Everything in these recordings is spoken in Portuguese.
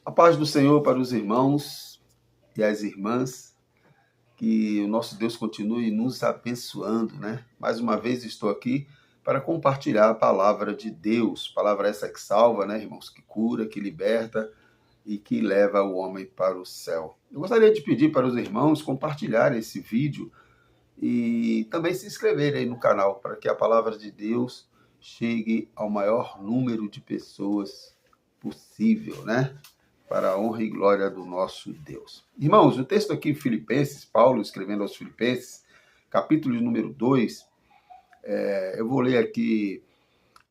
A paz do Senhor para os irmãos e as irmãs, que o nosso Deus continue nos abençoando, né? Mais uma vez estou aqui para compartilhar a palavra de Deus, palavra essa que salva, né, irmãos? Que cura, que liberta e que leva o homem para o céu. Eu gostaria de pedir para os irmãos compartilharem esse vídeo e também se inscreverem aí no canal, para que a palavra de Deus chegue ao maior número de pessoas possível, né? Para a honra e glória do nosso Deus. Irmãos, o texto aqui em Filipenses, Paulo escrevendo aos Filipenses, capítulo número 2, eu vou ler aqui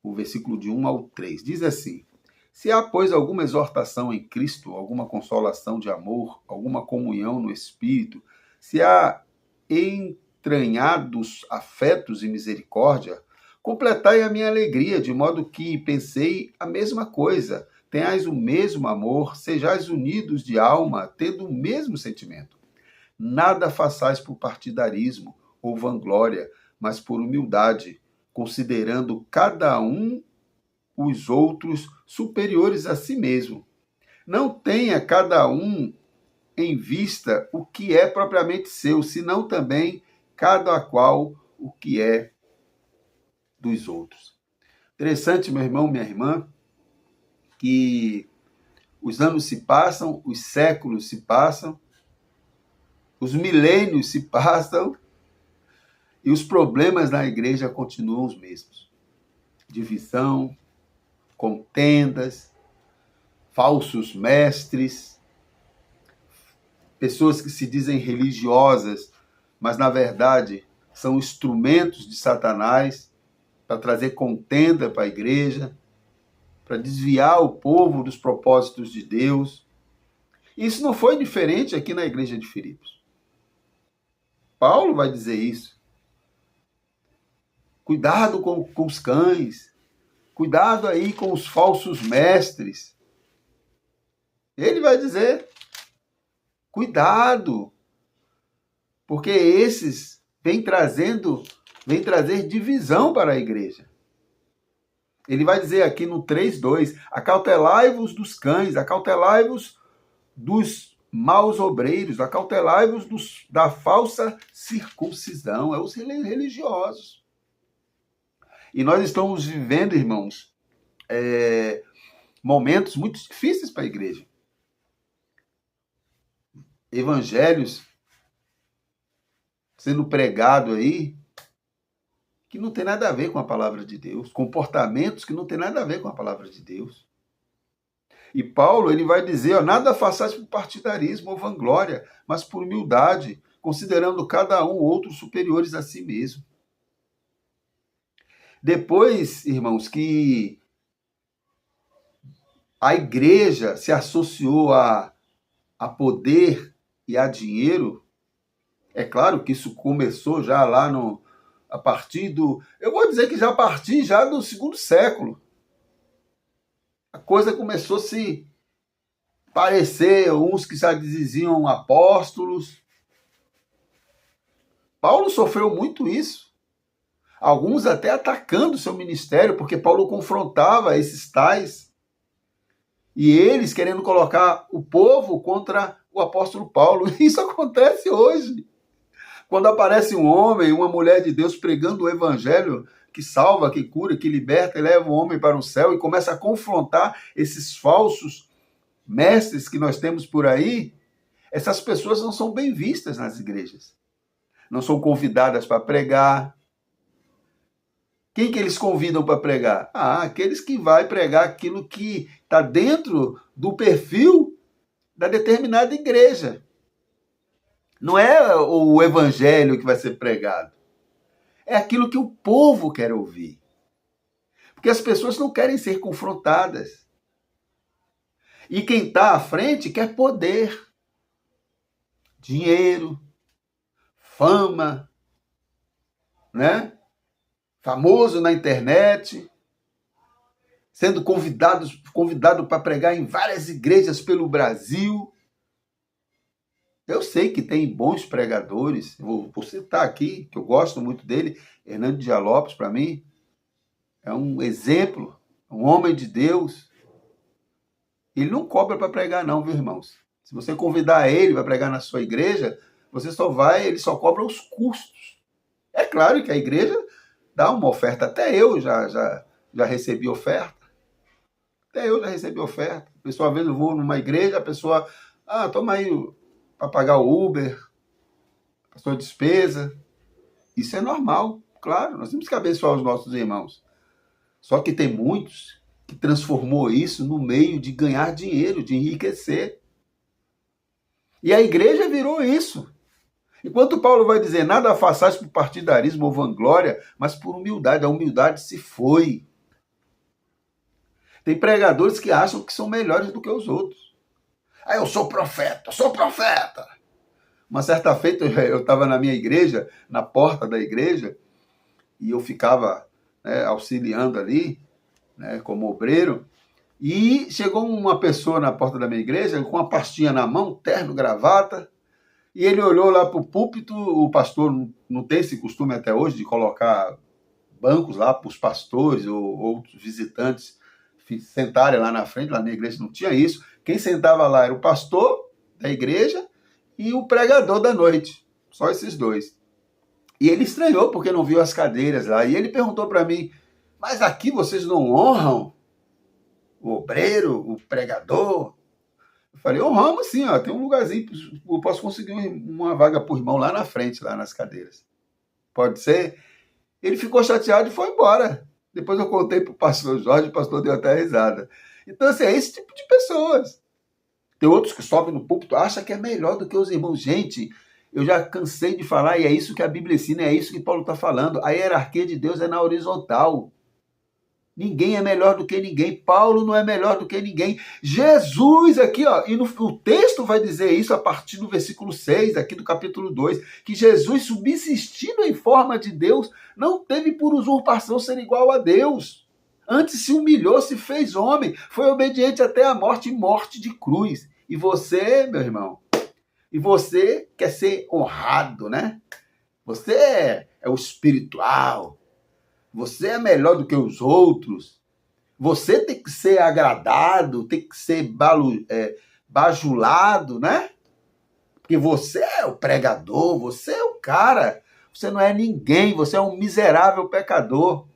o versículo de 1 ao 3. Diz assim: se há, pois, alguma exortação em Cristo, alguma consolação de amor, alguma comunhão no Espírito, se há entranhados afetos e misericórdia, completai a minha alegria, de modo que pensei a mesma coisa, tenhais o mesmo amor, sejais unidos de alma, tendo o mesmo sentimento. Nada façais por partidarismo ou vanglória, mas por humildade, considerando cada um os outros superiores a si mesmo. Não tenha cada um em vista o que é propriamente seu, senão também cada qual o que é dos outros. Interessante, meu irmão, minha irmã, que os anos se passam, os séculos se passam, os milênios se passam e os problemas na igreja continuam os mesmos. Divisão, contendas, falsos mestres, pessoas que se dizem religiosas, mas na verdade são instrumentos de Satanás para trazer contenda para a igreja, para desviar o povo dos propósitos de Deus. Isso não foi diferente aqui na igreja de Filipos. Paulo vai dizer isso. Cuidado com os cães, cuidado aí com os falsos mestres. Ele vai dizer, cuidado, porque esses vêm trazer divisão para a igreja. Ele vai dizer aqui no 3:2, acautelai-vos dos cães, acautelai-vos dos maus obreiros, acautelai-vos da falsa circuncisão, é os religiosos. E nós estamos vivendo, irmãos, momentos muito difíceis para a igreja. Evangelhos sendo pregado aí, que não tem nada a ver com a palavra de Deus, comportamentos que não tem nada a ver com a palavra de Deus. E Paulo, ele vai dizer, nada façais por partidarismo ou vanglória, mas por humildade, considerando cada um outros superiores a si mesmo. Depois, irmãos, que a igreja se associou a poder e a dinheiro, é claro que isso começou já lá a partir do... Eu vou dizer que já a partir já do 2º século. A coisa começou a se parecer, uns que já diziam apóstolos. Paulo sofreu muito isso. Alguns até atacando o seu ministério, porque Paulo confrontava esses tais. E eles querendo colocar o povo contra o apóstolo Paulo. Isso acontece hoje. Quando aparece um homem, uma mulher de Deus pregando o evangelho que salva, que cura, que liberta e leva o homem para o céu e começa a confrontar esses falsos mestres que nós temos por aí, essas pessoas não são bem vistas nas igrejas. Não são convidadas para pregar. Quem que eles convidam para pregar? Aqueles que vai pregar aquilo que está dentro do perfil da determinada igreja. Não é o evangelho que vai ser pregado. É aquilo que o povo quer ouvir. Porque as pessoas não querem ser confrontadas. E quem está à frente quer poder, dinheiro, fama, né? Famoso na internet, sendo convidado para pregar em várias igrejas pelo Brasil. Eu sei que tem bons pregadores, vou citar aqui, que eu gosto muito dele, Hernando Dias Lopes, para mim, é um exemplo, um homem de Deus. Ele não cobra para pregar não, viu, irmãos? Se você convidar ele para pregar na sua igreja, ele só cobra os custos. É claro que a igreja dá uma oferta. Até eu já recebi oferta. Até eu já recebi oferta. A pessoa, às vezes, eu vou numa igreja, a pessoa, toma aí para pagar o Uber, a sua despesa. Isso é normal, claro. Nós temos que abençoar os nossos irmãos. Só que tem muitos que transformou isso no meio de ganhar dinheiro, de enriquecer. E a igreja virou isso. Enquanto Paulo vai dizer, nada façais por partidarismo ou vanglória, mas por humildade. A humildade se foi. Tem pregadores que acham que são melhores do que os outros. Eu sou profeta, eu sou profeta. Uma certa feita, eu estava na minha igreja, na porta da igreja, e eu ficava auxiliando ali, como obreiro, e chegou uma pessoa na porta da minha igreja, com uma pastinha na mão, terno, gravata, e ele olhou lá para o púlpito. O pastor não tem esse costume até hoje de colocar bancos lá para os pastores ou outros visitantes sentarem lá na frente. Lá na igreja não tinha isso. Quem sentava lá era o pastor da igreja e o pregador da noite. Só esses dois. E ele estranhou porque não viu as cadeiras lá. E ele perguntou para mim, mas aqui vocês não honram o obreiro, o pregador? Eu falei, honramos sim, tem um lugarzinho, eu posso conseguir uma vaga por irmão lá na frente, lá nas cadeiras. Pode ser? Ele ficou chateado e foi embora. Depois eu contei para o pastor Jorge, o pastor deu até risada. Então, assim, é esse tipo de pessoas. Tem outros que sobem no púlpito, acham que é melhor do que os irmãos. Gente, eu já cansei de falar, e é isso que a Bíblia ensina, é isso que Paulo está falando. A hierarquia de Deus é na horizontal. Ninguém é melhor do que ninguém. Paulo não é melhor do que ninguém. Jesus aqui, e o texto vai dizer isso a partir do versículo 6, aqui do capítulo 2, que Jesus, subsistindo em forma de Deus, não teve por usurpação ser igual a Deus. Antes se humilhou, se fez homem, foi obediente até a morte, e morte de cruz. E você, meu irmão, você quer ser honrado, né? Você é o espiritual. Você é melhor do que os outros. Você tem que ser agradado, tem que ser bajulado, né? Porque você é o pregador, você é o cara. Você não é ninguém, você é um miserável pecador.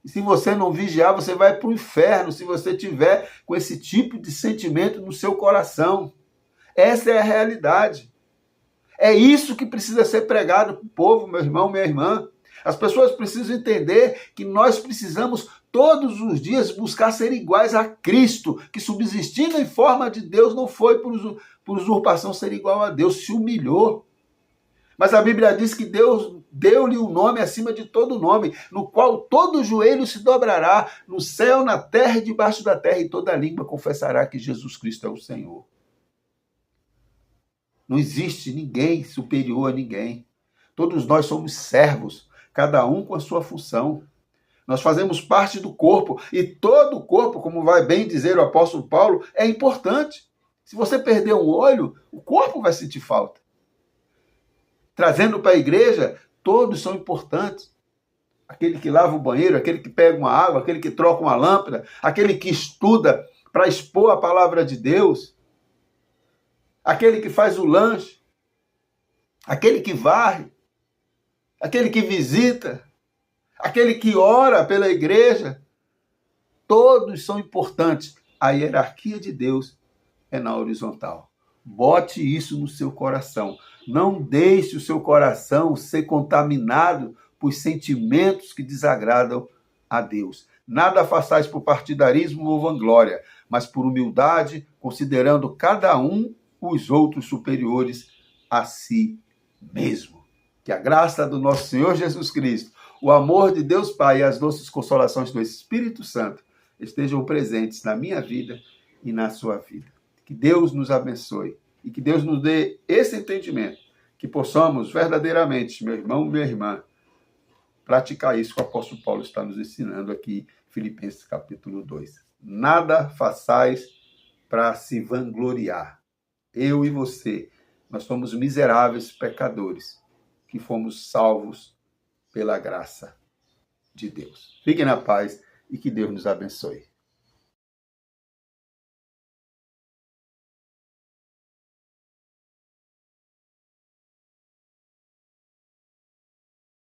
E se você não vigiar, você vai para o inferno, se você tiver com esse tipo de sentimento no seu coração. Essa é a realidade. É isso que precisa ser pregado para o povo, meu irmão, minha irmã. As pessoas precisam entender que nós precisamos todos os dias buscar ser iguais a Cristo, que subsistindo em forma de Deus não foi por usurpação ser igual a Deus, se humilhou. Mas a Bíblia diz que Deus deu-lhe um nome acima de todo nome, no qual todo joelho se dobrará, no céu, na terra e debaixo da terra, e toda língua confessará que Jesus Cristo é o Senhor. Não existe ninguém superior a ninguém. Todos nós somos servos, cada um com a sua função. Nós fazemos parte do corpo, e todo o corpo, como vai bem dizer o apóstolo Paulo, é importante. Se você perder um olho, o corpo vai sentir falta. Trazendo para a igreja, todos são importantes. Aquele que lava o banheiro, aquele que pega uma água, aquele que troca uma lâmpada, aquele que estuda para expor a palavra de Deus, aquele que faz o lanche, aquele que varre, aquele que visita, aquele que ora pela igreja, todos são importantes. A hierarquia de Deus é na horizontal. Bote isso no seu coração. Não deixe o seu coração ser contaminado por sentimentos que desagradam a Deus. Nada façais por partidarismo ou vanglória, mas por humildade, considerando cada um os outros superiores a si mesmo. Que a graça do nosso Senhor Jesus Cristo, o amor de Deus Pai e as doces consolações do Espírito Santo estejam presentes na minha vida e na sua vida. Que Deus nos abençoe e que Deus nos dê esse entendimento, que possamos verdadeiramente, meu irmão, minha irmã, praticar isso que o apóstolo Paulo está nos ensinando aqui, Filipenses capítulo 2. Nada façais para se vangloriar. Eu e você, nós somos miseráveis pecadores que fomos salvos pela graça de Deus. Fiquem na paz e que Deus nos abençoe.